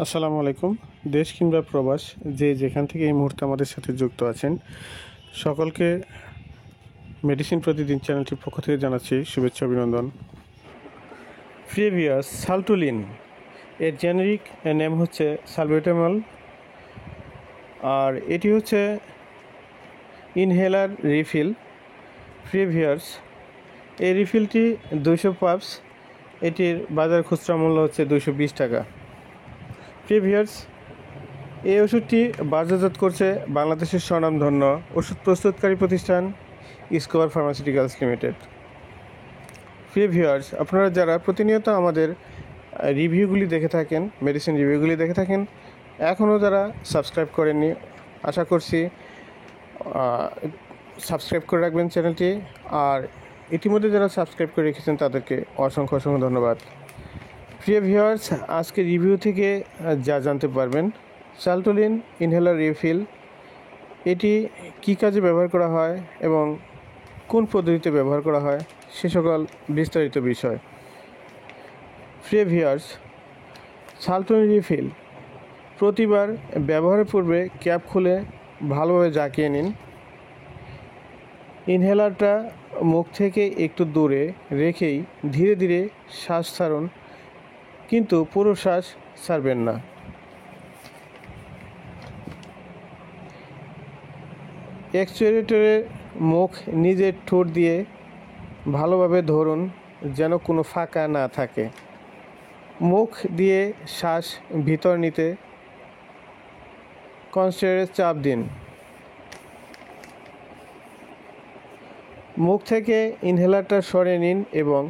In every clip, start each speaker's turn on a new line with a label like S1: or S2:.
S1: আসসালামু আলাইকুম। দেশ কিংবা প্রবাস যে যেখান থেকে এই মুহূর্তে আমাদের সাথে যুক্ত আছেন সকলকে মেডিসিন প্রতিদিন চ্যানেলটির পক্ষ থেকে জানাচ্ছি শুভেচ্ছা অভিনন্দন। প্রিয় ভিউয়ার্স, সালটুলিন এর জেনেরিক নেম হচ্ছে সালবিউটামল, আর এটি হচ্ছে ইনহেলার রিফিল। প্রিয় ভিউয়ার্স, এই রিফিলটি 200 পাপস, এটির বাজার খুচরা মূল্য হচ্ছে 220 টাকা। প্রিয় ভিউয়ার্স, এই ওষুধটি বাজারজাত করছে বাংলাদেশের স্বনামধন্য ওষুধ প্রস্তুতকারী প্রতিষ্ঠান স্কোয়ার ফার্মাসিউটিক্যালস লিমিটেড। প্রিয় ভিউয়ার্স, আপনারা যারা প্রতিনিয়ত আমাদের রিভিউগুলি দেখে থাকেন, মেডিসিন রিভিউগুলি দেখে থাকেন, এখনও যারা সাবস্ক্রাইব করেননি, আশা করছি সাবস্ক্রাইব করে রাখবেন চ্যানেলটি। আর ইতিমধ্যে যারা সাবস্ক্রাইব করে রেখেছেন তাদেরকে অসংখ্য ধন্যবাদ। প্রিয় ভিউয়ার্স, আজকে রিভিউ থেকে যা জানতে পারবেন, সালটুলিন ইনহেলার রিফিল এটি কী কাজে ব্যবহার করা হয় এবং কোন পদ্ধতিতে ব্যবহার করা হয় সে সকল বিস্তারিত বিষয়। প্রিয় ভিউয়ার্স, সালটুলিন রিফিল প্রতিবার ব্যবহারের পূর্বে ক্যাপ খুলে ভালোভাবে জাকিয়ে নিন। ইনহেলারটা মুখ থেকে একটু দূরে রেখেই ধীরে ধীরে শ্বাস ছাড়ুন, কিন্তু পুরো শ্বাস ছাড়বেন না। এক্সপিরেটরের মুখ নিজের ঠোঁট দিয়ে ভালোভাবে ধরুন, যেন কোনো ফাঁকা না থাকে। মুখ দিয়ে শ্বাস ভিতর নিতে কনস্ট্রেটরে চাপ দিন। মুখ থেকে ইনহেলারটা সরিয়ে নিন এবং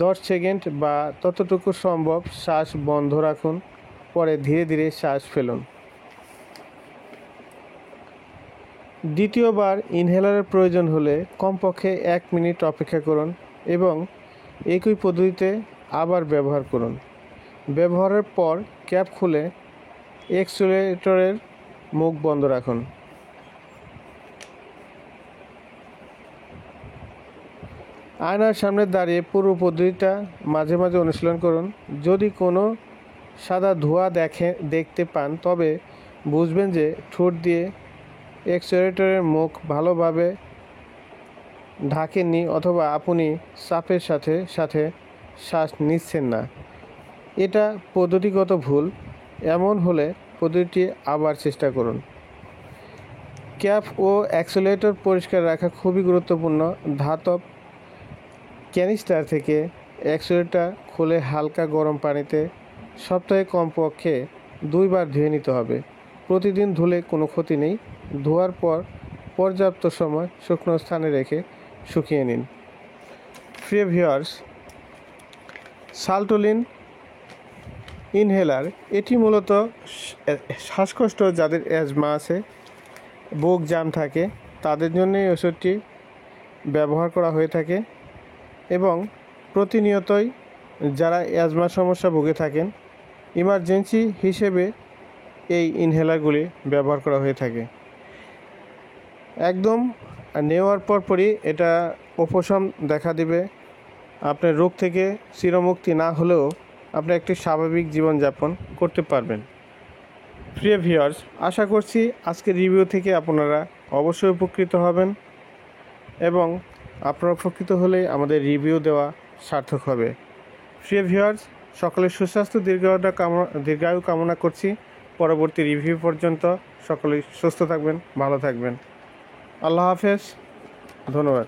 S1: 10 সেকেন্ড বা ততটুকু সম্ভব শ্বাস বন্ধ রাখুন, পরে ধীরে ধীরে শ্বাস ফেলুন। দ্বিতীয়বার ইনহেলারের প্রয়োজন হলে কমপক্ষে 1 মিনিট অপেক্ষা করুন এবং একই পদ্ধতিতে আবার ব্যবহার করুন। ব্যবহারের পর ক্যাপ খুলে এক্সপিরেটরের মুখ বন্ধ রাখুন। আয়নার সামনে দাঁড়িয়ে পুরো পদ্ধতিটা মাঝে মাঝে অনুশীলন করুন। যদি কোনো সাদা ধোঁয়া দেখতে পান, তবে বুঝবেন যে ঠোঁট দিয়ে এক্সপিরেটরের মুখ ভালোভাবে ঢাকেননি অথবা আপনি চাপের সাথে সাথে শ্বাস নিচ্ছেন না। এটা পদ্ধতিগত ভুল। এমন হলে পদ্ধতিটি আবার চেষ্টা করুন। ক্যাপ ও অ্যাক্সিলারেটর পরিষ্কার রাখা খুবই গুরুত্বপূর্ণ। ধাতব ক্যানিস্টার থেকে অ্যাক্সিলারেটর খুলে হালকা গরম পানিতে সপ্তাহে কমপক্ষে 2 বার ধুয়ে নিতে হবে। প্রতিদিন ধুলে কোনো ক্ষতি নেই। ধোয়ার পর পর্যাপ্ত সময় শুকনো স্থানে রেখে শুকিয়ে নিন। প্রিয় ভিউয়ার্স, সালটুলিন ইনহেলার এটি মূলত শ্বাসকষ্ট, যাদের অ্যাজমা আছে, বুক জাম থাকে, তাদের জন্য এই ওষুধটি ব্যবহার করা হয়ে থাকে এবং প্রতিনিয়তই যারা অ্যাজমা সমস্যা ভুগে থাকেন, ইমার্জেন্সি হিসেবে এই ইনহেলারগুলি ব্যবহার করা হয়ে থাকে। একদম নেওয়ার পরপরই এটা উপশম দেখা দিবে। আপনার রোগ থেকে চিরমুক্তি না হলেও আপনি একটি স্বাভাবিক জীবনযাপন করতে পারবেন। প্রিয় ভিউয়ার্স, আশা করছি আজকের রিভিউ থেকে আপনারা অবশ্যই উপকৃত হবেন এবং আপনারা উপকৃত হলে আমাদের রিভিউ দেওয়া সার্থক হবে। প্রিয় ভিউয়ার্স, সকলের সুস্বাস্থ্য দীর্ঘায়ু কামনা করছি। পরবর্তী রিভিউ পর্যন্ত সকলেই সুস্থ থাকবেন, ভালো থাকবেন। আল্লাহ হাফেজ, ধন্যবাদ।